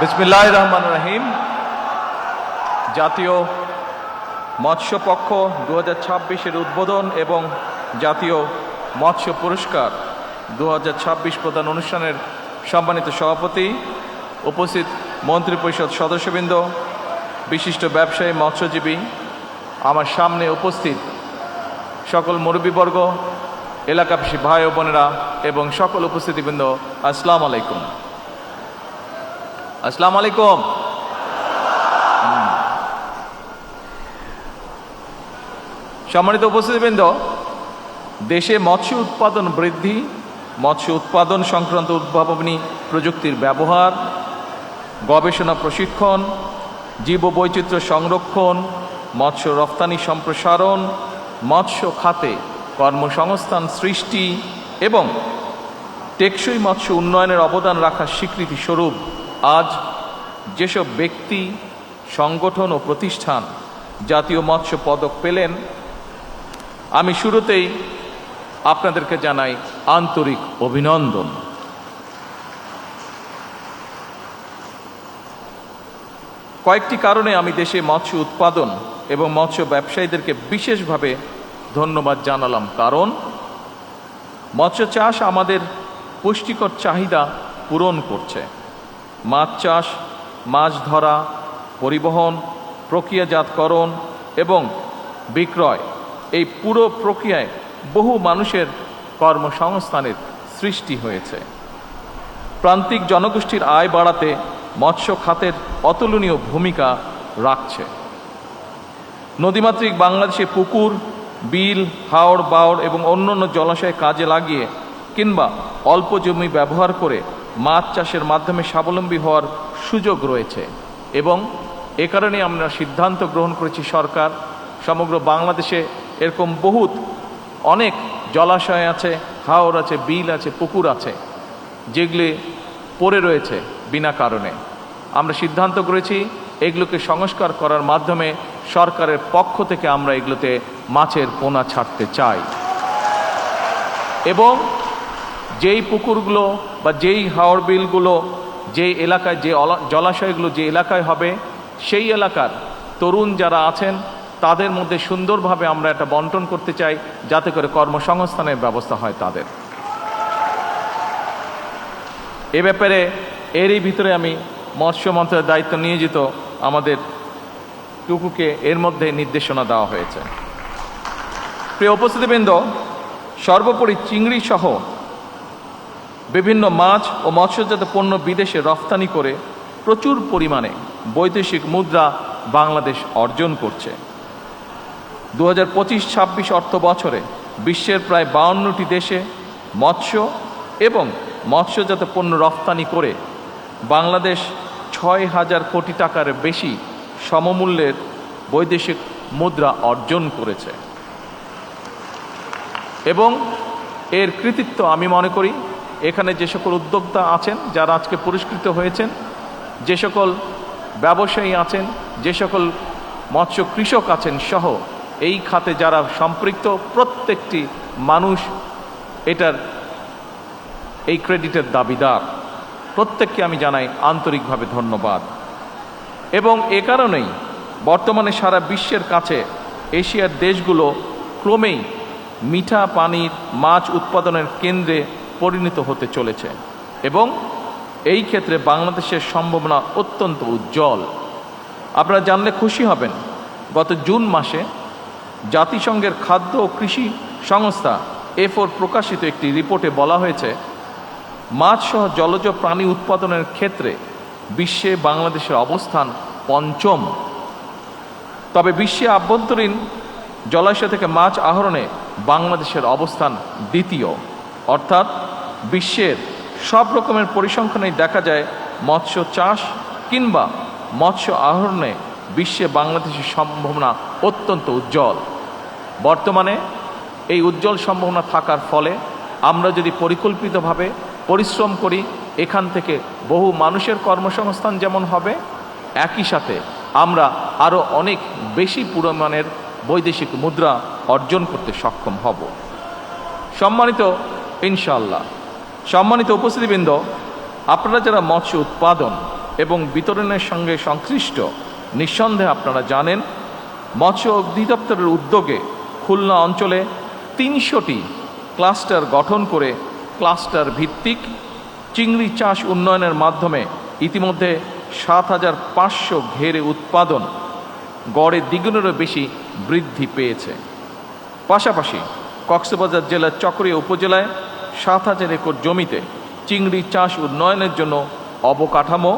বিসমিল্লাহির রহমানির রহিম। জাতীয় মৎস্য পক্ষ 2026-এর উদ্বোধন এবং জাতীয় মৎস্য পুরস্কার 2026 প্রদান অনুষ্ঠানের সম্মানিত সভাপতি, উপস্থিত মন্ত্রিপরিষদ সদস্যবৃন্দ, বিশিষ্ট ব্যবসায়ী, মৎস্যজীবী, আমার সামনে উপস্থিত সকল মুরব্বীবর্গ, এলাকাবাসী ভাই ও বোনেরা এবং সকল উপস্থিতিবৃন্দ, আসসালামু আলাইকুম। আসসালামু আলাইকুম। সম্মানিত উপস্থিতিবৃন্দ, দেশে মৎস্য উৎপাদন বৃদ্ধি, মৎস্য উৎপাদন সংক্রান্ত উদ্ভাবনী প্রযুক্তির ব্যবহার, গবেষণা প্রশিক্ষণ, জীববৈচিত্র্য সংরক্ষণ, মৎস্য রফতানি সম্প্রসারণ, মৎস্য খাতে কর্মসংস্থান সৃষ্টি এবং টেকসই মৎস্য উন্নয়নের অবদান রাখার স্বীকৃতি স্বরূপ আজ যেসব ব্যক্তি, সংগঠন ও প্রতিষ্ঠান জাতীয় মৎস্য পদক পেলেন, আমি শুরুতেই আপনাদেরকে জানাই আন্তরিক অভিনন্দন। কয়েকটি কারণে আমি দেশে মৎস্য উৎপাদন এবং মৎস্য ব্যবসায়ীদেরকে বিশেষভাবে ধন্যবাদ জানালাম। কারণ মৎস্য চাষ আমাদের পুষ্টিকর চাহিদা পূরণ করছে। মাছ চাষ, মাছ ধরা, পরিবহন, প্রক্রিয়াজাতকরণ এবং বিক্রয়, এই পুরো প্রক্রিয়ায় বহু মানুষের কর্মসংস্থানের সৃষ্টি হয়েছে। প্রান্তিক জনগোষ্ঠীর আয় বাড়াতে মৎস্য খাতের অতুলনীয় ভূমিকা রাখছে। নদীমাতৃক বাংলাদেশে পুকুর, বিল, হাওর, বাওর এবং অন্যান্য জলাশয় কাজে লাগিয়ে কিংবা অল্প জমি ব্যবহার করে মাছ চাষের মাধ্যমে স্বাবলম্বী হওয়ার সুযোগ রয়েছে এবং এ কারণে আমরা সিদ্ধান্ত গ্রহণ করেছি, সরকার সমগ্র বাংলাদেশে এরকম অনেক জলাশয় আছে, হাওর আছে, বিল আছে, পুকুর আছে, যেগুলি পড়ে রয়েছে বিনা কারণে। আমরা সিদ্ধান্ত করেছি এগুলোকে সংস্কার করার মাধ্যমে সরকারের পক্ষ থেকে আমরা এগুলোতে মাছের পোনা ছাড়তে চাই এবং যেই পুকুরগুলো বা যেই হাওর বিলগুলো যেই এলাকায়, যে জলাশয়গুলো যে এলাকায় হবে, সেই এলাকার তরুণ যারা আছেন তাদের মধ্যে সুন্দরভাবে আমরা এটা বন্টন করতে চাই, যাতে করে কর্মসংস্থানের ব্যবস্থা হয় তাদের। এ ব্যাপারে এরই ভিতরে আমি মৎস্য মন্ত্রণালয়ের দায়িত্ব নিয়োজিত আমাদের টুকুকে এর মধ্যে নির্দেশনা দেওয়া হয়েছে। প্রিয় উপস্থিতিবৃন্দ, সর্বোপরি চিংড়ি সহ বিভিন্ন মাছ ও মৎস্যজাত পণ্য বিদেশে রফতানি করে প্রচুর পরিমাণে বৈদেশিক মুদ্রা বাংলাদেশ অর্জন করছে। 2025-26 অর্থ বছরে বিশ্বের প্রায় 52টি দেশে মৎস্য এবং মৎস্যজাত পণ্য রফতানি করে বাংলাদেশ 6,000 কোটি টাকার বেশি সমমূল্যের বৈদেশিক মুদ্রা অর্জন করেছে এবং এর কৃতিত্ব আমি মনে করি এখানে যে সকল উদ্যোক্তা আছেন যারা আজকে পুরস্কৃত হয়েছেন, যে সকল ব্যবসায়ী আছেন, যে সকল মৎস্য কৃষক আছেন সহ এই খাতে যারা সম্পৃক্ত প্রত্যেকটি মানুষ এটার এই ক্রেডিটের দাবিদার। প্রত্যেককে আমি জানাই আন্তরিকভাবে ধন্যবাদ। এবং এ কারণেই বর্তমানে সারা বিশ্বের কাছে এশিয়ার দেশগুলো ক্রমেই মিঠা পানির মাছ উৎপাদনের কেন্দ্রে পরিণত হতে চলেছে এবং এই ক্ষেত্রে বাংলাদেশের সম্ভাবনা অত্যন্ত উজ্জ্বল। আপনারা জানলে খুশি হবেন, গত জুন মাসে জাতিসংঘের খাদ্য ও কৃষি সংস্থা FAO প্রকাশিত একটি রিপোর্টে বলা হয়েছে, মাছ সহ জলজ প্রাণী উৎপাদনের ক্ষেত্রে বিশ্বে বাংলাদেশের অবস্থান পঞ্চম। তবে বিশ্বে আভ্যন্তরীণ জলাশয় থেকে মাছ আহরণে বাংলাদেশের অবস্থান দ্বিতীয়। অর্থাৎ বিশ্বের সব রকমের পরিসংখ্যানেই দেখা যায় মৎস্য চাষ কিংবা মৎস্য আহরণে বিশ্বে বাংলাদেশের সম্ভাবনা অত্যন্ত উজ্জ্বল। বর্তমানে এই উজ্জ্বল সম্ভাবনা থাকার ফলে আমরা যদি পরিকল্পিতভাবে পরিশ্রম করি, এখান থেকে বহু মানুষের কর্মসংস্থান যেমন হবে, একই সাথে আমরা আরও অনেক বেশি পরিমাণের বৈদেশিক মুদ্রা অর্জন করতে সক্ষম হব। সম্মানিত উপস্থিতিবৃন্দ, আপনারা যারা মৎস্য উৎপাদন এবং বিতরণের সঙ্গে সংশ্লিষ্ট নিঃসন্দেহে আপনারা জানেন, মৎস্য অধিদপ্তরের উদ্যোগে খুলনা অঞ্চলে ৩০০টি ক্লাস্টার গঠন করে ক্লাস্টার ভিত্তিক চিংড়ি চাষ উন্নয়নের মাধ্যমে ইতিমধ্যে ৭৫০০ ঘেরে উৎপাদন গড়ে দ্বিগুণেরও বেশি বৃদ্ধি পেয়েছে। পাশাপাশি কক্সবাজার জেলার চকরিয়া উপজেলায় ৭,০০০ একর জমিতে চিংড়ি চাষ উন্নয়নের জন্য অবকাঠামো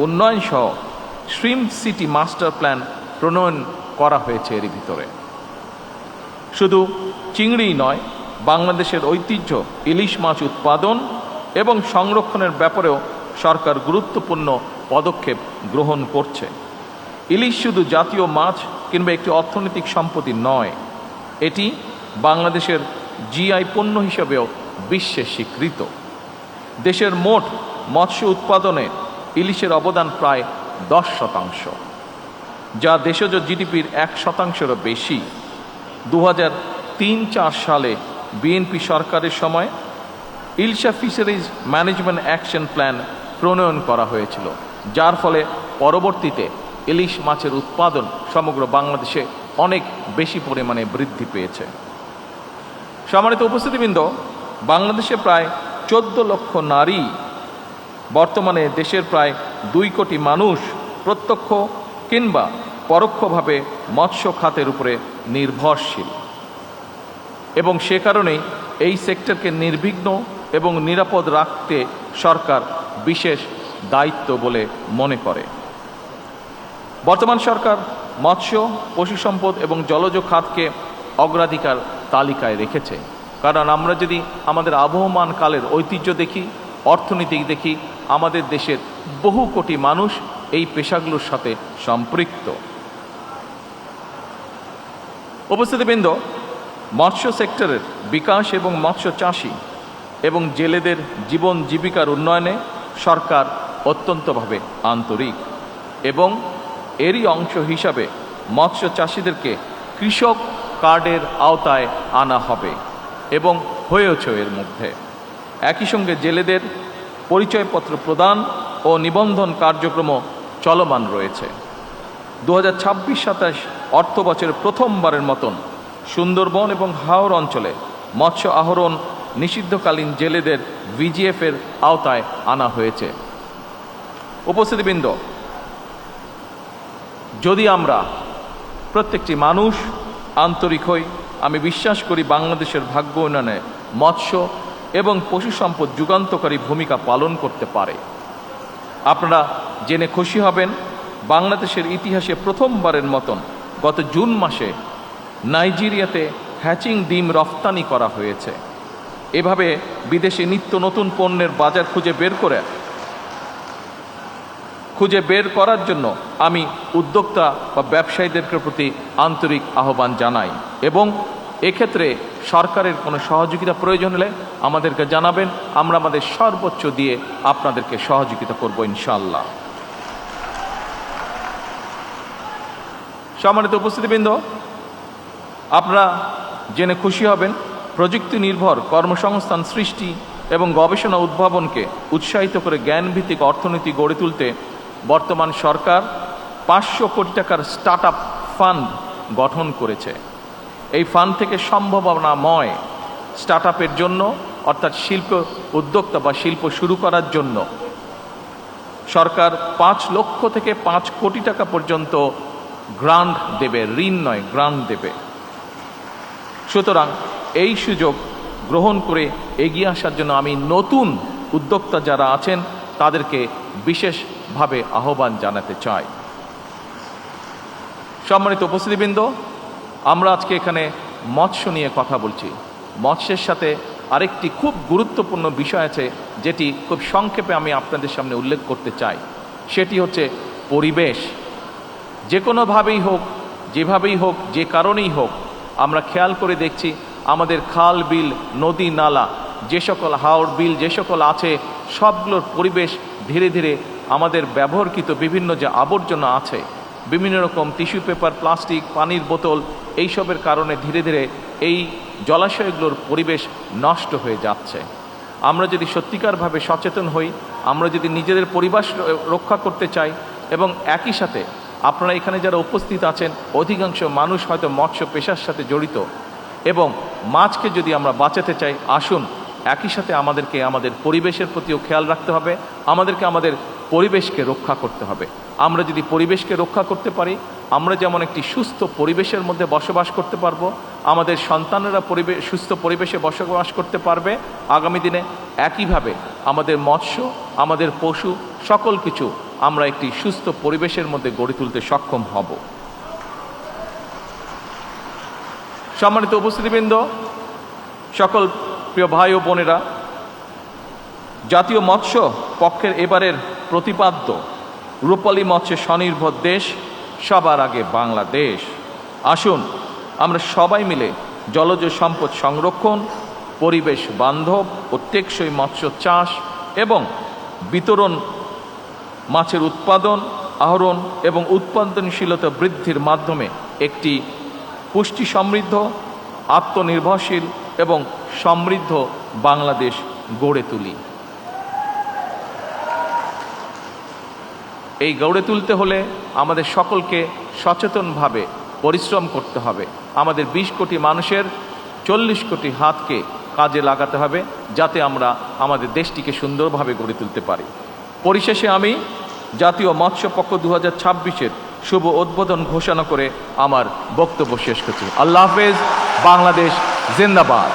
উন্নয়ন সহ শ্রিম্প সিটি মাস্টার প্ল্যান প্রণয়ন করা হয়েছে। এর ভিতরে শুধু চিংড়িই নয়, বাংলাদেশের ঐতিহ্য ইলিশ মাছ উৎপাদন এবং সংরক্ষণের ব্যাপারেও সরকার গুরুত্বপূর্ণ পদক্ষেপ গ্রহণ করছে। ইলিশ শুধু জাতীয় মাছ কিংবা একটি অর্থনৈতিক সম্পত্তি নয়, এটি বাংলাদেশের জিআই পণ্য হিসেবেও বিশ্বে স্বীকৃত। দেশের মোট মৎস্য উৎপাদনে ইলিশের অবদান প্রায় 10%, যা দেশজ জিডিপির 1%-এরও বেশি। 2003-04 সালে বিএনপি সরকারের সময় Ilsha fisheries management action plan প্রণয়ন করা হয়েছিল, যার ফলে পরবর্তীতে ইলিশ মাছের উৎপাদন সমগ্র বাংলাদেশে অনেক বেশি পরিমাণে বৃদ্ধি পেয়েছে। সম্মানিত উপস্থিতিবৃন্দ, বাংলাদেশে প্রায় 14 লক্ষ নারী, বর্তমানে দেশের প্রায় 2 কোটি মানুষ প্রত্যক্ষ কিংবা পরোক্ষভাবে মৎস্য খাতের উপরে নির্ভরশীল এবং সে কারণেই এই সেক্টরকে নির্বিঘ্ন এবং নিরাপদ রাখতে সরকার বিশেষ দায়িত্ব বলে মনে করে। বর্তমান সরকার মৎস্য, পশু সম্পদ এবং জলজ খাতকে অগ্রাধিকার তালিকায় রেখেছে, কারণ আমরা যদি আমাদের আবহমান কালের ঐতিহ্য দেখি, অর্থনীতি দেখি, আমাদের দেশের বহু কোটি মানুষ এই পেশাগুলোর সাথে সম্পৃক্ত। উপস্থিতিবৃন্দ, মৎস্য সেক্টরের বিকাশ এবং মৎস্য চাষী এবং জেলেদের জীবন জীবিকার উন্নয়নে সরকার অত্যন্তভাবে আন্তরিক এবং এরই অংশ হিসাবে মৎস্য চাষীদেরকে কৃষক কার্ডের আওতায় আনা হবে এবং হয়েছে এর মধ্যে। একই সঙ্গে জেলেদের পরিচয়পত্র প্রদান ও নিবন্ধন কার্যক্রম চলমান রয়েছে। 2026-27 অর্থ বছরের প্রথমবারের মতন সুন্দরবন এবং হাওর অঞ্চলে মৎস্য আহরণ নিষিদ্ধকালীন জেলেদের ভিজিএফের আওতায় আনা হয়েছে। উপস্থিতিবৃন্দ, যদি আমরা প্রত্যেকটি মানুষ আন্তরিক হই, আমি বিশ্বাস করি বাংলাদেশের ভাগ্য উন্নয়নে মৎস্য এবং পশু সম্পদ যুগান্তকারী ভূমিকা পালন করতে পারে। আপনারা জেনে খুশি হবেন, বাংলাদেশের ইতিহাসে প্রথমবারের মতন গত জুন মাসে নাইজেরিয়াতে হ্যাচিং ডিম রফতানি করা হয়েছে। এভাবে বিদেশে নিত্য নতুন পণ্যের বাজার খুঁজে বের করার জন্য আমি উদ্যোক্তা বা ব্যবসায়ীদের প্রতি আন্তরিক আহ্বান জানাই এবং এক্ষেত্রে সরকারের কোনো সহযোগিতা প্রয়োজন হলে আমাদেরকে জানাবেন, আমরা আমাদের সর্বোচ্চ দিয়ে আপনাদেরকে সহযোগিতা করব ইনশাআল্লাহ। সম্মানিত উপস্থিতিবৃন্দ, আপনারা জেনে খুশি হবেন, প্রযুক্তি নির্ভর কর্মসংস্থান সৃষ্টি এবং গবেষণা উদ্ভাবনকে উৎসাহিত করে জ্ঞানভিত্তিক অর্থনীতি গড়ে তুলতে বর্তমান সরকার 500 কোটি টাকার স্টার্ট আপ ফান্ড গঠন করেছে। এই ফান্ড থেকে সম্ভাবনাময় স্টার্ট আপের জন্য, অর্থাৎ শিল্প উদ্যোক্তা বা শিল্প শুরু করার জন্য সরকার 5 লক্ষ থেকে 5 কোটি টাকা পর্যন্ত গ্রান্ট দেবে, ঋণ নয় গ্রান্ট দেবে। সুতরাং এই সুযোগ গ্রহণ করে এগিয়ে আসার জন্য আমি নতুন উদ্যোক্তা যারা আছেন তাদেরকে বিশেষভাবে আহ্বান জানাতে চাই। সম্মানিত উপস্থিতিবৃন্দ, আমরা আজকে এখানে মৎস্য নিয়ে কথা বলছি। মৎস্যের সাথে আরেকটি খুব গুরুত্বপূর্ণ বিষয় আছে যেটি খুব সংক্ষেপে আমি আপনাদের সামনে উল্লেখ করতে চাই, সেটি হচ্ছে পরিবেশ। যে কোনোভাবেই হোক, যেভাবেই হোক, যে কারণেই হোক, আমরা খেয়াল করে দেখছি আমাদের খাল বিল নদী নালা যে সকল হাওর বিল যে সকল আছে সবগুলোর পরিবেশ ধীরে ধীরে আমাদের ব্যবহৃত বিভিন্ন যে আবর্জনা আছে, বিভিন্ন রকম টিস্যু পেপার, প্লাস্টিক, পানির বোতল, এইসবের কারণে ধীরে ধীরে এই জলাশয়গুলোর পরিবেশ নষ্ট হয়ে যাচ্ছে। আমরা যদি সত্যিকারভাবে সচেতন হই আমরা যদি নিজেদের পরিবেশ রক্ষা করতে চাই এবং একই সাথে আপনারা এখানে যারা উপস্থিত আছেন অধিকাংশ মানুষ হয়তো মৎস্য পেশার সাথে জড়িত, এবং মাছকে যদি আমরা বাঁচাতে চাই, আসুন একই সাথে আমাদেরকে আমাদের পরিবেশের প্রতিও খেয়াল রাখতে হবে, আমাদেরকে আমাদের পরিবেশকে রক্ষা করতে হবে। আমরা যদি পরিবেশকে রক্ষা করতে পারি, আমরা যেমন একটি সুস্থ পরিবেশের মধ্যে বসবাস করতে পারবো, আমাদের সন্তানেরা সুস্থ পরিবেশে বসবাস করতে পারবে আগামী দিনে, একইভাবে আমাদের মৎস্য, আমাদের পশু, সকল কিছু আমরা একটি সুস্থ পরিবেশের মধ্যে গড়ে তুলতে সক্ষম হব। সম্মানিত উপস্থিতিবৃন্দ, সকল প্রিয় ভাই ও বোনেরা, জাতীয় মৎস্য পক্ষের এবারের প্রতিপাদ্য রূপালী মৎস্যে স্বনির্ভর দেশ, সবার আগে বাংলাদেশ। আসুন আমরা সবাই মিলে জলজ সম্পদ সংরক্ষণ, পরিবেশ বান্ধব ও টেকসই মৎস্য চাষ এবং বিতরণ, মাছের উৎপাদন, আহরণ এবং উৎপাদনশীলতা বৃদ্ধির মাধ্যমে একটি পুষ্টি সমৃদ্ধ, আত্মনির্ভরশীল এবং সমৃদ্ধ বাংলাদেশ গড়ে তুলি। এই গড়ে তুলতে হলে আমাদের সকলকে সচেতনভাবে পরিশ্রম করতে হবে। আমাদের 20 কোটি মানুষের 40 কোটি হাতকে কাজে লাগাতে হবে, যাতে আমরা আমাদের দেশটিকে সুন্দরভাবে গড়ে তুলতে পারি। পরিশেষে আমি জাতীয় মৎস্য পক্ষ 2026-এর শুভ উদ্বোধন ঘোষণা করে আমার বক্তব্য শেষ করছি। আল্লাহ হাফেজ। বাংলাদেশ জিন্দাবাদ।